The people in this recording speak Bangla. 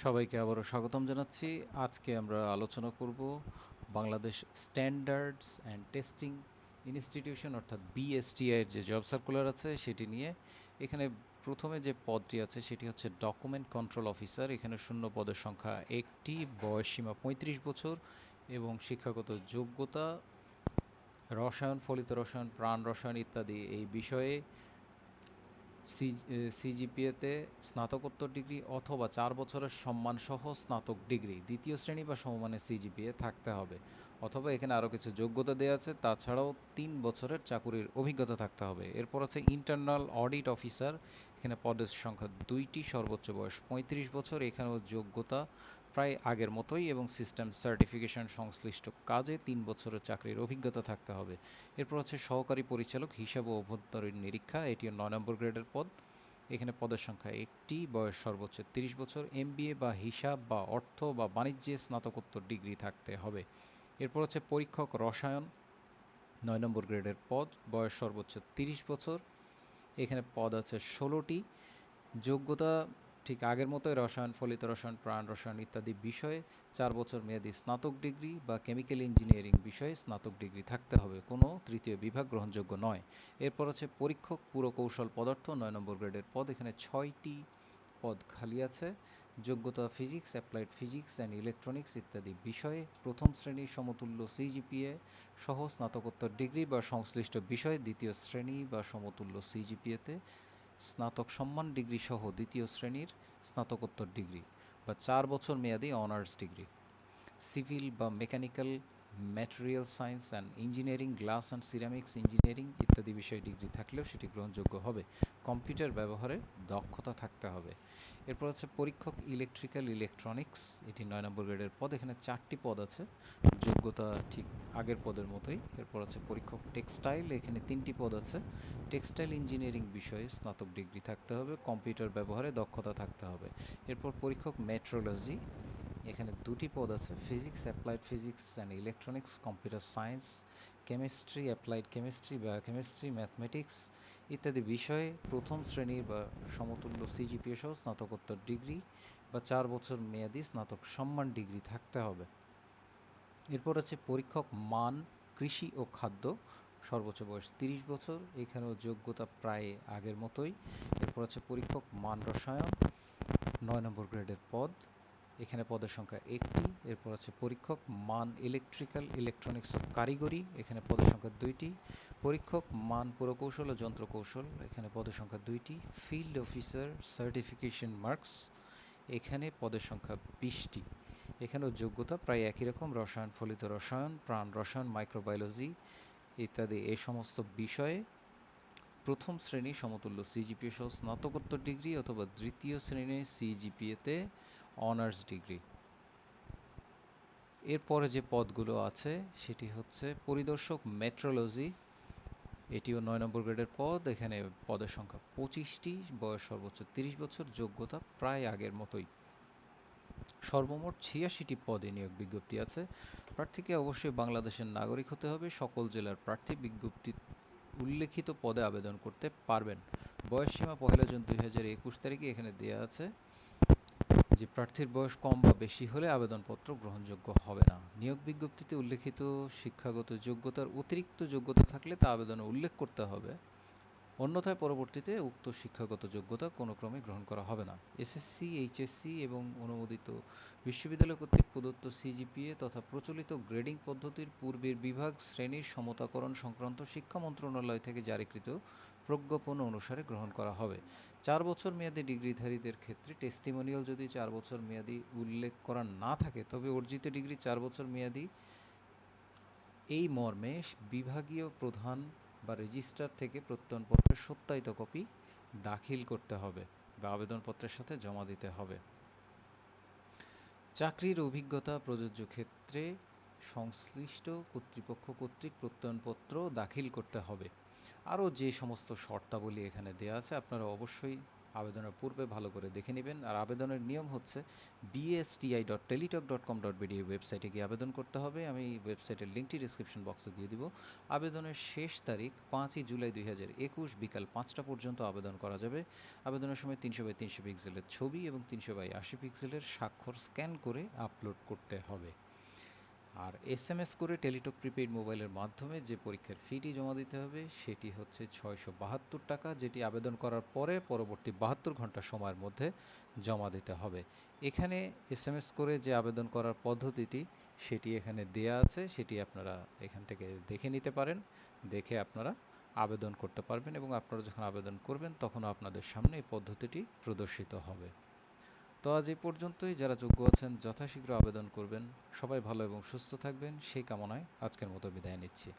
সবাইকে আবারও স্বাগতম জানাচ্ছি। আজকে আমরা আলোচনা করব Bangladesh standards and testing institution অর্থাৎ বিএসটিআই এর যে জব সার্কুলার আছে সেটি নিয়ে। এখানে প্রথমে যে পদটি আছে সেটি হচ্ছে ডকুমেন্ট কন্ট্রোল অফিসার। এখানে শূন্য পদের সংখ্যা একটি, বয়সসীমা ৩৫ বছর এবং শিক্ষাগত যোগ্যতা রসায়ন, ফলিত রসায়ন, প্রাণ রসায়ন ইত্যাদি এই বিষয়ে সিজিপিএতে স্নাতকোত্তর ডিগ্রি অথবা 4 বছরের সম্মানসহ স্নাতক ডিগ্রি দ্বিতীয় শ্রেণী বা সমমানের সিজিপিএ থাকতে হবে, অথবা এখানে আরও কিছু যোগ্যতা দেওয়া আছে। তাছাড়াও 3 বছরের চাকুরির অভিজ্ঞতা থাকতে হবে। এরপর আছে ইন্টারনাল অডিট অফিসার। এখানে পদের সংখ্যা 2টি, সর্বোচ্চ বয়স 35 বছর। এখানেও যোগ্যতা প্রায় আগের মতোই এবং সিস্টেম সার্টিফিকেশন সংশ্লিষ্ট কাজে 3 বছরের চাকরির অভিজ্ঞতা থাকতে হবে। এরপর হচ্ছে সহকারী পরিচালক হিসাব ও অভ্যন্তরীণ নিরীক্ষা। এটিও 9 নম্বর গ্রেডের পদ। এখানে পদের সংখ্যা একটি, বয়স সর্বোচ্চ 30 বছর। এমবিএ বা হিসাব বা অর্থ বা বাণিজ্যে স্নাতকোত্তর ডিগ্রি থাকতে হবে। এরপর হচ্ছে পরীক্ষক রসায়ন, 9 নম্বর গ্রেডের পদ, বয়স সর্বোচ্চ 30 বছর। এখানে পদ আছে 16টি। যোগ্যতা ঠিক আগের মতোই রসায়ন, ফলিত রসায়ন, প্রাণ রসায়ন ইত্যাদি বিষয়ে 4 বছর মেয়াদী স্নাতক ডিগ্রি বা কেমিক্যাল ইঞ্জিনিয়ারিং বিষয়ে স্নাতক ডিগ্রি থাকতে হবে। কোনো তৃতীয় বিভাগ গ্রহণযোগ্য নয়। এরপর হচ্ছে পরীক্ষক পুরকৌশল পদার্থ, 9 নম্বর গ্রেডের পদ। এখানে 6টি পদ খালি আছে। যোগ্যতা physics, applied physics and electronics ইত্যাদি বিষয়ে প্রথম শ্রেণীর সমতুল্য সিজিপিএ সহ স্নাতকোত্তর ডিগ্রি বা সংশ্লিষ্ট বিষয়ে দ্বিতীয় শ্রেণী বা সমতুল্য সিজিপিএতে স্নাতক সম্মান ডিগ্রি সহ দ্বিতীয় শ্রেণীর স্নাতকোত্তর ডিগ্রি বা 4 বছর মেয়াদী অনার্স ডিগ্রি। সিভিল বা mechanical, material science and engineering, glass and ceramics engineering ইত্যাদি বিষয়ে ডিগ্রি থাকলেও সেটি গ্রহণযোগ্য হবে। কম্পিউটার ব্যবহারে দক্ষতা থাকতে হবে। এরপর হচ্ছে পরীক্ষক ইলেকট্রিক্যাল ইলেকট্রনিক্স, এটি 9 নম্বর গ্রেডের পদ। এখানে 4টি পদ আছে। যোগ্যতা ঠিক আগের পদের মতোই। এরপর আছে পরীক্ষক টেক্সটাইল, এখানে 3টি পদ আছে। টেক্সটাইল ইঞ্জিনিয়ারিং বিষয়ে স্নাতক ডিগ্রি থাকতে হবে। কম্পিউটার ব্যবহারে দক্ষতা থাকতে হবে। এরপর পরীক্ষক মেট্রোলজি, এখানে 2টি পদ আছে। Physics, applied physics and electronics, computer science, chemistry, applied chemistry, biochemistry, mathematics ইত্যাদি বিষয়ে প্রথম শ্রেণীর বা সমতুল্য সিজিপিএ সহ স্নাতকোত্তর ডিগ্রি বা 4 বছর মেয়াদী স্নাতক সম্মান ডিগ্রি থাকতে হবে। এরপর আছে পরীক্ষক মান, কৃষি ও খাদ্য, সর্বোচ্চ বয়স 30 বছর। এখানেও যোগ্যতা প্রায় আগের মতোই। এরপর আছে পরীক্ষক মান রসায়ন, 9 নম্বর গ্রেডের পদ। এখানে পদের সংখ্যা একটি। এরপর আছে পরীক্ষক মান ইলেকট্রিক্যাল ইলেকট্রনিক্স ও কারিগরি, এখানে পদের সংখ্যা 2টি। পরীক্ষক মান পুরকৌশল ও যন্ত্রকৌশল, এখানে পদের সংখ্যা 2টি। ফিল্ড অফিসার সার্টিফিকেশন মার্কস, এখানে পদের সংখ্যা 20টি। এখানেও যোগ্যতা প্রায় একই রকম, রসায়ন, ফলিত রসায়ন, প্রাণ রসায়ন, মাইক্রোবায়োলজি ইত্যাদি এই সমস্ত বিষয়ে প্রথম শ্রেণী সমতুল্য সিজিপিএ সহ স্নাতকোত্তর ডিগ্রি অথবা দ্বিতীয় শ্রেণীর সিজিপিএতে অনার্স ডিগ্রি। এরপরে যে পদগুলো আছে সেটি হচ্ছে পরিদর্শক মেট্রোলজি, এটিও 9 নম্বর গ্রেডের পদ। এখানে পদের সংখ্যা 25টি, বয়স সর্বোচ্চ 30 বছর। যোগ্যতা প্রায় আগের মতোই। সর্বমোট 86টি পদে নিয়োগ বিজ্ঞপ্তি আছে। প্রার্থীকে অবশ্যই বাংলাদেশের নাগরিক হতে হবে। সকল জেলার প্রার্থী বিজ্ঞপ্তি উল্লেখিত পদে আবেদন করতে পারবেন। বয়সসীমা 1 জুন 2021 তারিখে এখানে দেওয়া আছে যে প্রার্থীর বয়স কম বা বেশি হলে আবেদনপত্র গ্রহণযোগ্য হবে না। নিয়োগ বিজ্ঞপ্তিতে উল্লেখিত শিক্ষাগত যোগ্যতার অতিরিক্ত যোগ্যতা থাকলে তা আবেদনে উল্লেখ করতে হবে। অন্যথায় পরবর্তীতে উক্ত শিক্ষাগত যোগ্যতা কোনো ক্রমে গ্রহণ করা হবে না। এসএসসি, এইচএসসি এবং অনুমোদিত বিশ্ববিদ্যালয় কর্তৃক প্রদত্ত সিজিপিএ তথা প্রচলিত গ্রেডিং পদ্ধতির পূর্বের বিভাগ শ্রেণীর সমতাকরণ সংক্রান্ত শিক্ষা মন্ত্রণালয় থেকে জারিকৃত প্রজ্ঞাপন অনুসারে গ্রহণ করা হবে। 4 বছর মেয়াদী ডিগ্রিধারীদের ক্ষেত্রে টেস্টিমোনিয়াল যদি 4 বছর মেয়াদী উল্লেখ করা না থাকে তবে অর্জিত ডিগ্রি 4 বছর মেয়াদী এই মর্মে বিভাগীয় প্রধান বা রেজিস্ট্রার থেকে প্রত্যয়নপত্রের সত্যায়িত কপি দাখিল করতে হবে বা আবেদনপত্রের সাথে জমা দিতে হবে। চাকরির অভিজ্ঞতা প্রযোজ্য ক্ষেত্রে সংশ্লিষ্ট কর্তৃপক্ষ কর্তৃক প্রত্যয়নপত্র দাখিল করতে হবে। আরও যে সমস্ত শর্তাবলী এখানে দেওয়া আছে আপনারা অবশ্যই আবেদনের পূর্বে ভালো করে দেখে নেবেন। আর আবেদনের নিয়ম হচ্ছে bsti.teletalk.com.bd ওয়েবসাইটে গিয়ে আবেদন করতে হবে। আমি ওয়েবসাইটের লিঙ্কটি ডিসক্রিপশন বক্সে দিয়ে দিব। আবেদনের শেষ তারিখ 5ই জুলাই 2021 বিকাল 5টা পর্যন্ত আবেদন করা যাবে। আবেদনের সময় 300x300 পিক্সেলের ছবি এবং 300x80 পিক্সেলের স্বাক্ষর স্ক্যান করে আপলোড করতে হবে। আর এসএমএস করে টেলিটক প্রিপেইড মোবাইলের মাধ্যমে যে পরীক্ষার ফিটি জমা দিতে হবে সেটি হচ্ছে 672 টাকা, যেটি আবেদন করার পরে পরবর্তী 72 ঘন্টা সময়ের মধ্যে জমা দিতে হবে। এখানে এসএমএস করে যে আবেদন করার পদ্ধতিটি সেটি এখানে দেয়া আছে, সেটি আপনারা এখান থেকে দেখে নিতে পারেন। দেখে আপনারা আবেদন করতে পারবেন এবং আপনারা যখন আবেদন করবেন তখন আপনাদের সামনে এই পদ্ধতিটি প্রদর্শিত হবে। তো আজ এই পর্যন্তই। যারা যোগ্য আছেন যথাশীঘ্র আবেদন করবেন। সবাই ভালো এবং সুস্থ থাকবেন সেই কামনায় আজকের মতো বিদায় নিচ্ছি।